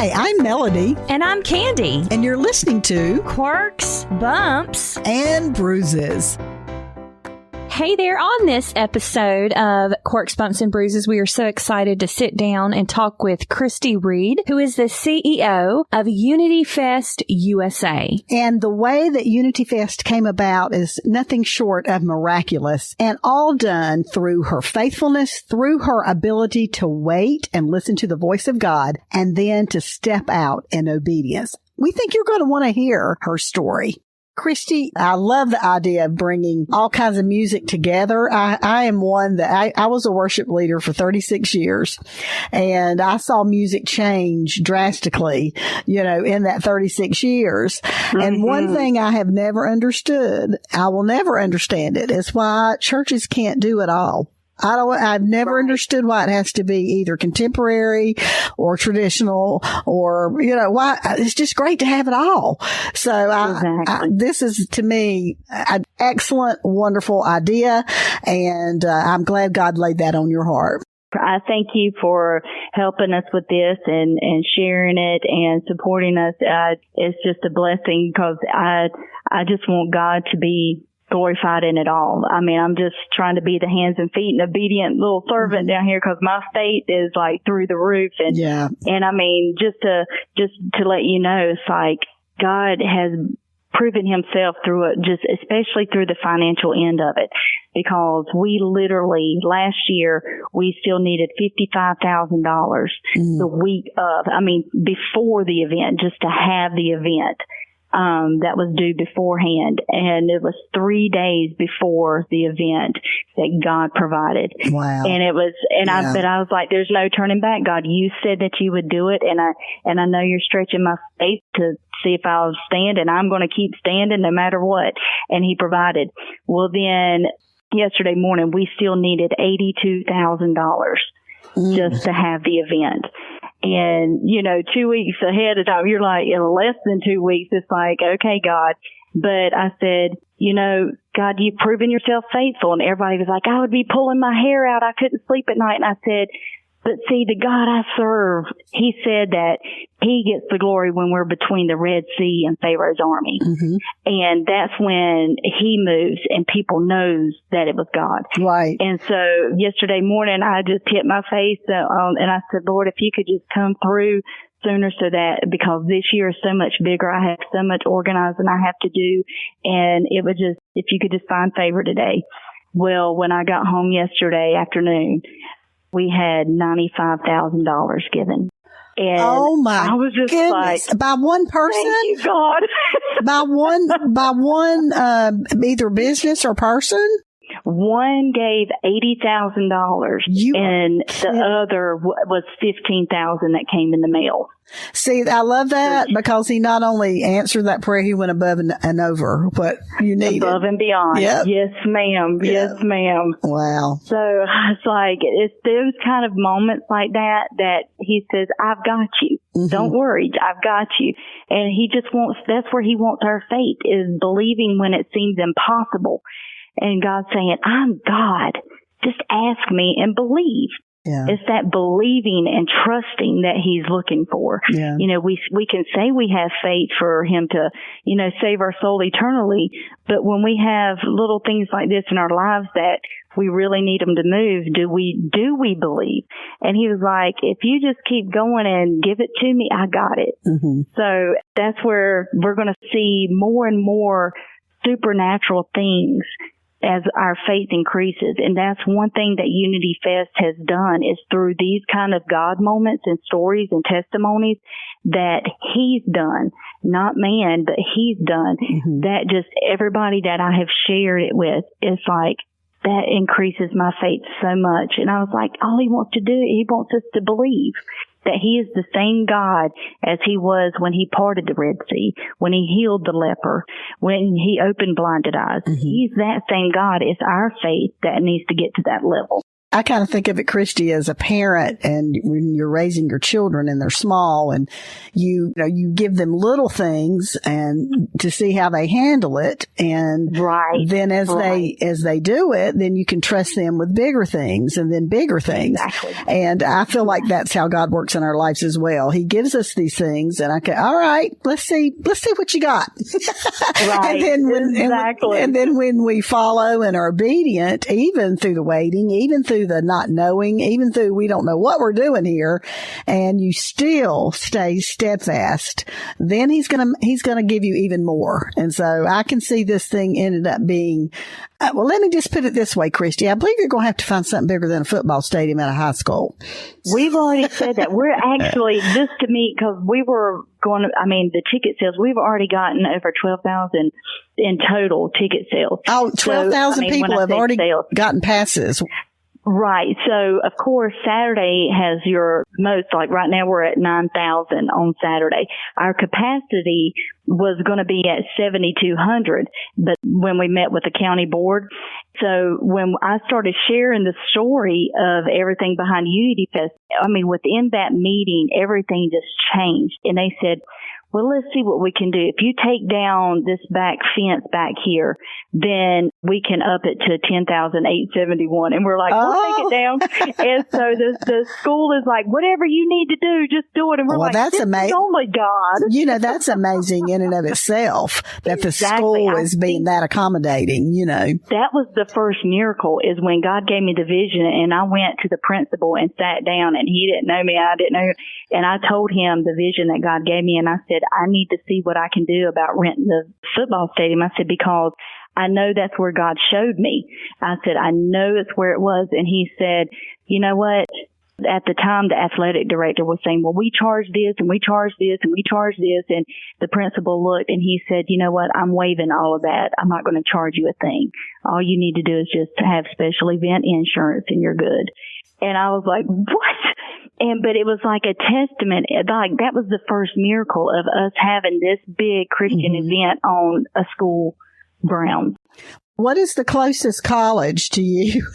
Hi, I'm Melody. And I'm Candy. And you're listening to Quirks, Bumps, and Bruises. Hey there, on this episode of Quirks, Bumps, and Bruises, we are so excited to sit down and talk with Christy Reid, who is the CEO of UnityFest USA. And the way that UnityFest came about is nothing short of miraculous, and all done through her faithfulness, through her ability to wait and listen to the voice of God, and then to step out in obedience. We think you're going to want to hear her story. Christy, I love the idea of bringing all kinds of music together. I am one that I was a worship leader for 36 years, and I saw music change drastically, in that 36 years. Mm-hmm. And one thing I have never understood, I will never understand it, is why churches can't do it all. I've never understood why it has to be either contemporary or traditional or, why it's just great to have it all. So this is to me an excellent, wonderful idea. And I'm glad God laid that on your heart. I thank you for helping us with this and sharing it and supporting us. It's just a blessing because I just want God to be glorified in it all. I mean, I'm just trying to be the hands and feet and obedient little servant down here because my faith is like through the roof. And I mean, just to let you know, it's like God has proven himself through it, just especially through the financial end of it, because we literally last year we still needed $55,000 the week of, before the event, just to have the event. That was due beforehand. And it was 3 days before the event that God provided. Wow. And it was, but I was like, there's no turning back. God, you said that you would do it. And I know you're stretching my faith to see if I'll stand, and I'm going to keep standing no matter what. And he provided. Well, then yesterday morning, we still needed $82,000 just to have the event. And, 2 weeks ahead of time, you're like, in less than 2 weeks, it's like, okay, God. But I said, God, you've proven yourself faithful. And everybody was like, I would be pulling my hair out. I couldn't sleep at night. And I said, but see, the God I serve, he said that he gets the glory when we're between the Red Sea and Pharaoh's army. Mm-hmm. And that's when he moves and people knows that it was God. Right. And so yesterday morning, I just hit my face and I said, Lord, if you could just come through sooner so that, because this year is so much bigger, I have so much organizing I have to do. And it would just, if you could just find favor today. Well, when I got home yesterday afternoon, we had $95,000 given. And oh my I was just goodness. Like, by one person? Thank you, God. by one, either business or person? One gave $80,000 and the other was $15,000 that came in the mail. See, I love that because he not only answered that prayer, he went above and over what you needed. Above and beyond. Yep. Yes, ma'am. Yep. Yes, ma'am. Wow. So it's like, it's those kind of moments like that he says, I've got you. Mm-hmm. Don't worry. I've got you. And he just that's where he wants our faith, is believing when it seems impossible. And God saying, I'm God. Just ask me and believe. Yeah. It's that believing and trusting that he's looking for. Yeah. We can say we have faith for him to, save our soul eternally. But when we have little things like this in our lives that we really need him to move, do we believe? And he was like, if you just keep going and give it to me, I got it. Mm-hmm. So that's where we're going to see more and more supernatural things as our faith increases. And that's one thing that UnityFest has done, is through these kind of God moments and stories and testimonies that he's done, not man, but he's done, that just everybody that I have shared it with, it's like, that increases my faith so much. And I was like, all he wants to do, he wants us to believe that he is the same God as he was when he parted the Red Sea, when he healed the leper, when he opened blinded eyes. Mm-hmm. He's that same God. It's our faith that needs to get to that level. I kind of think of it, Christy, as a parent, and when you're raising your children and they're small, and you give them little things and to see how they handle it. And then as they do it, then you can trust them with bigger things and then bigger things. Exactly. And I feel like that's how God works in our lives as well. He gives us these things, and all right, let's see what you got. Right. And then when we follow and are obedient, even through the waiting, even through the not knowing, even through we don't know what we're doing here, and you still stay steadfast, then he's gonna give you even more. And so I can see this thing ended up being, well, let me just put it this way, Christy. I believe you're going to have to find something bigger than a football stadium at a high school. We've already said that. We're actually, just to meet, because we were going to, the ticket sales, we've already gotten over 12,000 in total ticket sales. Oh, 12,000 people have already gotten passes. Right. So, of course, Saturday has your most, like right now we're at 9,000 on Saturday. Our capacity was going to be at 7,200, but when we met with the county board, so when I started sharing the story of everything behind UnityFest, within that meeting, everything just changed. And they said, well, let's see what we can do. If you take down this back fence back here, then we can up it to 10,871. And we're like, we'll take it down. And so the school is like, whatever you need to do, just do it. And we're like, that's amazing. Only God. That's amazing in and of itself that the school is being that accommodating, That was the first miracle, is when God gave me the vision, and I went to the principal and sat down, and he didn't know me. I didn't know. And I told him the vision that God gave me, and I said, I need to see what I can do about renting the football stadium. I said, because I know that's where God showed me. I said, I know it's where it was. And he said, you know what? At the time, the athletic director was saying, well, we charge this and we charge this and we charge this. And the principal looked and he said, you know what? I'm waiving all of that. I'm not going to charge you a thing. All you need to do is just have special event insurance and you're good. And I was like, what? But it was like a testament. Like that was the first miracle of us having this big Christian event on a school grounds. What is the closest college to you?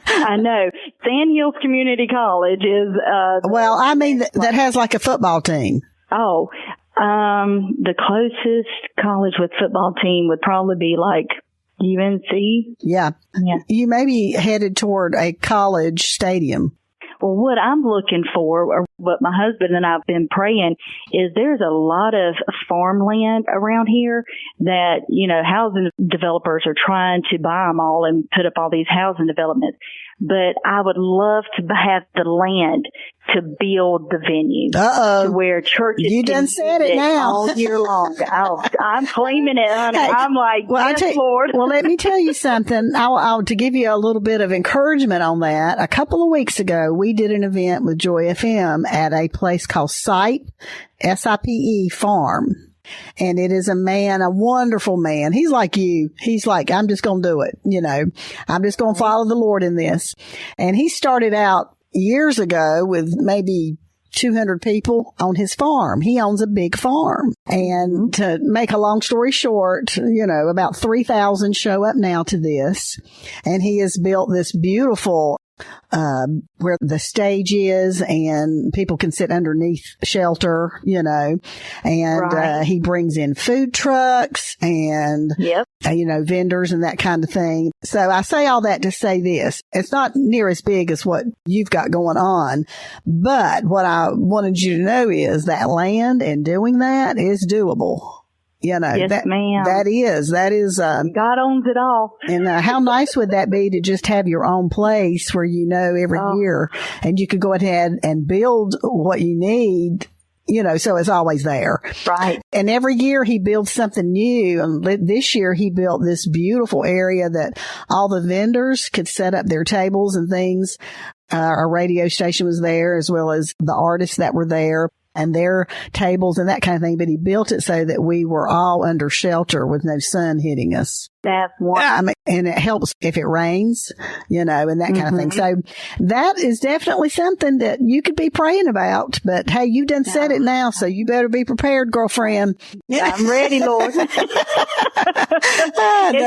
I know. Sand Hills Community College is... that has like a football team. Oh, the closest college with football team would probably be like UNC. Yeah. You may be headed toward a college stadium. Well, what I'm looking for, or what my husband and I have been praying, is there's a lot of farmland around here that, housing developers are trying to buy them all and put up all these housing developments. But I would love to have the land to build the venue. To where churches you done said it now all year long. I'm claiming it, honey. I'm like, yes, Lord. Well, let me tell you something. I'll to give you a little bit of encouragement on that. A couple of weeks ago, we did an event with Joy FM at a place called SIPE, SIPE Farm. And it is a wonderful man. He's like you. He's like, I'm just going to do it. I'm just going to follow the Lord in this. And he started out years ago with maybe 200 people on his farm. He owns a big farm. And to make a long story short, about 3,000 show up now to this. And he has built this beautiful where the stage is and people can sit underneath shelter, and he brings in food trucks and, vendors and that kind of thing. So I say all that to say this. It's not near as big as what you've got going on, but what I wanted you to know is that land and doing that is doable. Yes, ma'am. That is, God owns it all. And how nice would that be to just have your own place where every year and you could go ahead and build what you need, so it's always there. Right. And every year he builds something new. And this year he built this beautiful area that all the vendors could set up their tables and things. Our radio station was there as well as the artists that were there and their tables and that kind of thing. But he built it so that we were all under shelter with no sun hitting us. That's wonderful. And it helps if it rains, and that kind of thing. So that is definitely something that you could be praying about. But hey, you done said it now, so you better be prepared, girlfriend. I'm ready, Lord. It's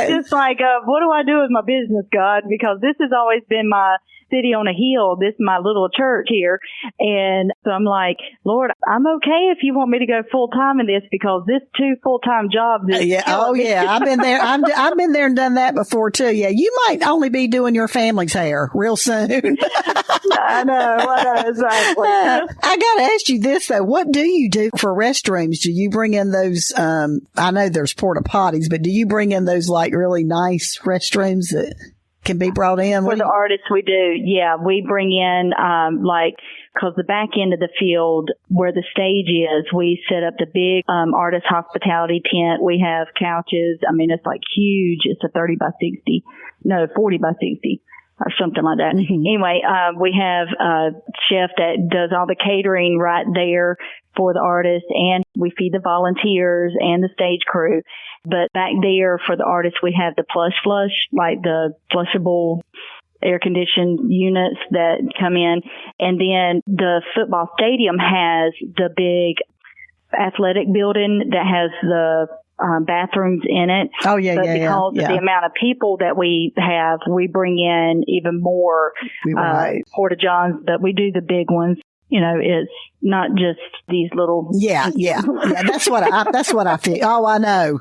just like, what do I do with my business, God? Because this has always been my city on a hill. This is my little church here. And so I'm like, Lord, I'm okay if you want me to go full time in this, because this 2 full-time jobs is I've been there. I've been there and done that before too. Yeah. You might only be doing your family's hair real soon. I know, exactly. I got to ask you this though. What do you do for restrooms? Do you bring in those, I know there's porta potties, but do you bring in those like really nice restrooms that can be brought in? For the artists, we do. Yeah, we bring in, because the back end of the field where the stage is, we set up the big artist hospitality tent. We have couches. I mean, it's like huge. It's a 40 by 60 or something like that. Mm-hmm. Anyway, we have a chef that does all the catering right there for the artists, and we feed the volunteers and the stage crew. But back there for the artists, we have the flush, like the flushable air-conditioned units that come in. And then the football stadium has the big athletic building that has the bathrooms in it. Oh, yeah, but because of the amount of people that we have, we bring in even more porta-johns, but we do the big ones. You know, it's not just these little. Yeah. That's what I feel. Oh, I know.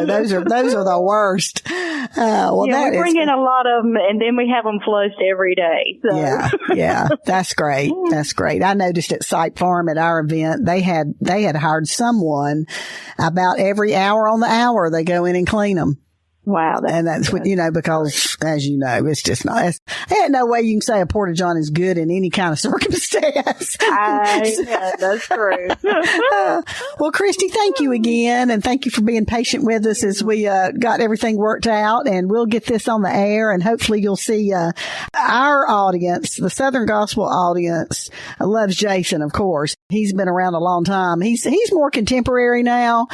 Those are the worst. We bring in a lot of them, and then we have them flushed every day. So. Yeah. That's great. I noticed at Sight Farm at our event, they had hired someone about every hour on the hour. They go in and clean them. Wow. And that's what, because as you know, it's just not, ain't no way you can say a porta-john is good in any kind of circumstance. Yeah, that's true. Well, Christy, thank you again. And thank you for being patient with us as we got everything worked out, and we'll get this on the air, and hopefully you'll see our audience, the Southern Gospel audience, loves Jason, of course. He's been around a long time. He's more contemporary now.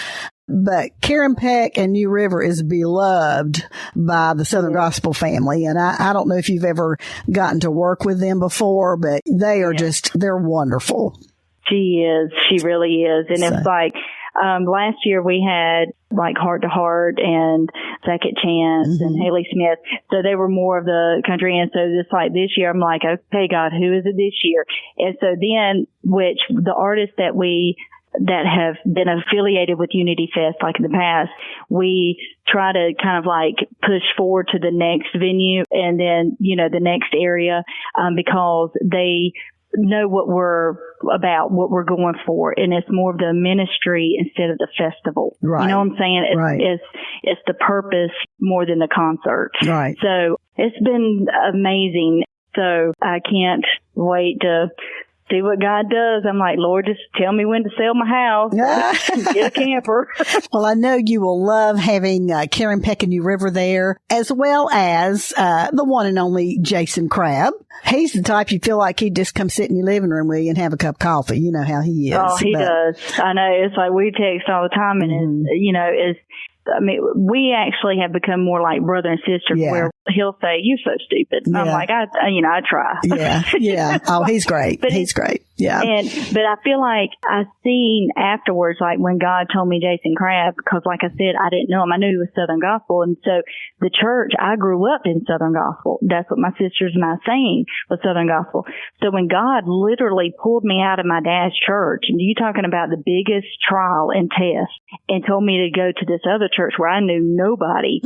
But Karen Peck and New River is beloved by the Southern Gospel family. And I don't know if you've ever gotten to work with them before, but they are they're wonderful. She is. She really is. And it's like, last year we had like Heart to Heart and Second Chance and Haley Smith. So they were more of the country. And so just like this year, I'm like, okay, God, who is it this year? And so then, which the artists that have been affiliated with UnityFest, like in the past, we try to kind of like push forward to the next venue and then, the next area, because they know what we're about, what we're going for. And it's more of the ministry instead of the festival. Right. You know what I'm saying? Right. It's the purpose more than the concert. Right. So it's been amazing. So I can't wait to see what God does. I'm like, Lord, just tell me when to sell my house. Get a camper. Well, I know you will love having Karen Peck and New River there, as well as the one and only Jason Crabb. He's the type you feel like he'd just come sit in your living room with you and have a cup of coffee. You know how he is. Oh, he does. I know. It's like we text all the time, and we actually have become more like brother and sister, where he'll say, "You're so stupid." And I'm like, I try. Yeah. Oh, he's great. He's great. Yeah. But I feel like I seen afterwards, like when God told me Jason Crabb, because like I said, I didn't know him. I knew he was Southern Gospel. And so the church, I grew up in Southern Gospel. That's what my sisters and I sang, was Southern Gospel. So when God literally pulled me out of my dad's church, and you talking about the biggest trial and test, and told me to go to this other church where I knew nobody.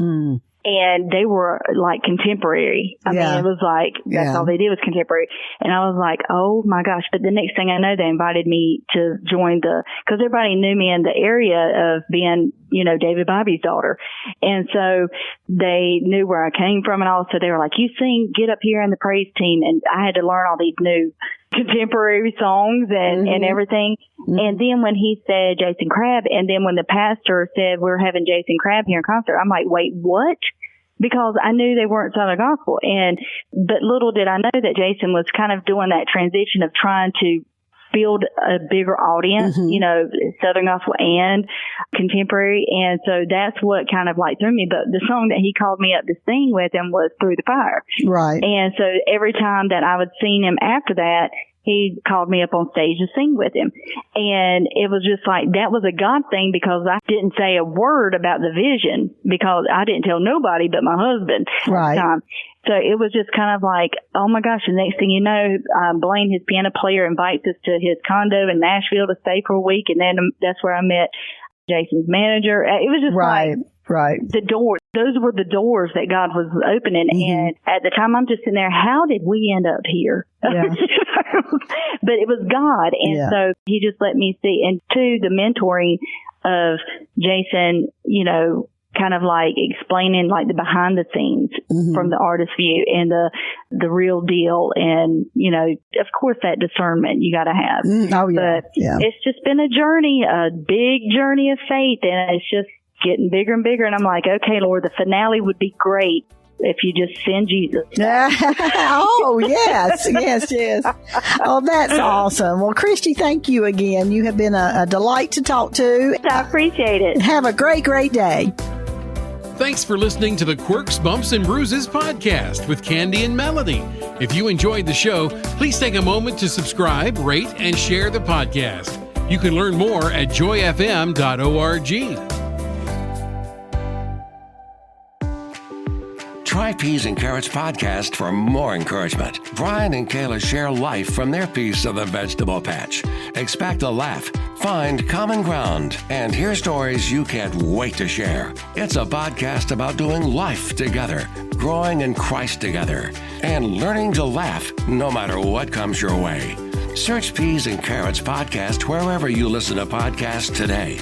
And they were like contemporary. I mean, it was like, that's all they did was contemporary. And I was like, oh my gosh. But the next thing I know, they invited me to join because everybody knew me in the area of being, David Bobby's daughter. And so they knew where I came from and all. So they were like, you sing, get up here in the praise team. And I had to learn all these new contemporary songs and everything. And then when he said Jason Crabb, and then when the pastor said we're having Jason Crabb here in concert, I'm like, wait, what? Because I knew they weren't Southern Gospel. But little did I know that Jason was kind of doing that transition of trying to build a bigger audience, Southern Gospel and contemporary. And so that's what kind of like threw me. But the song that he called me up to sing with him was Through the Fire. Right. And so every time that I would sing him after that, he called me up on stage to sing with him. And it was just like, that was a God thing, because I didn't say a word about the vision, because I didn't tell nobody but my husband at the time. So it was just kind of like, oh my gosh, the next thing you know, Blaine, his piano player, invites us to his condo in Nashville to stay for a week. And then that's where I met Jason's manager. It was just the doors. Those were the doors that God was opening. And at the time, I'm just sitting there, how did we end up here? Yeah. But it was God. And so he just let me see. And two, the mentoring of Jason, you know, kind of like explaining like the behind the scenes from the artist's view and the real deal. And, you know, of course that discernment you got to have. But it's just been a journey, a big journey of faith. And it's just getting bigger and bigger. And I'm like, okay, Lord, the finale would be great if you just send Jesus. Oh, yes. Oh, that's awesome. Well, Christy, thank you again. You have been a delight to talk to. I appreciate it. Have a great, great day. Thanks for listening to the Quirks, Bumps, and Bruises podcast with Candy and Melody. If you enjoyed the show, please take a moment to subscribe, rate, and share the podcast. You can learn more at joyfm.org. Try Peas and Carrots podcast for more encouragement. Brian and Kayla share life from their piece of the vegetable patch. Expect a laugh, find common ground, and hear stories you can't wait to share. It's a podcast about doing life together, growing in Christ together, and learning to laugh no matter what comes your way. Search Peas and Carrots podcast wherever you listen to podcasts today.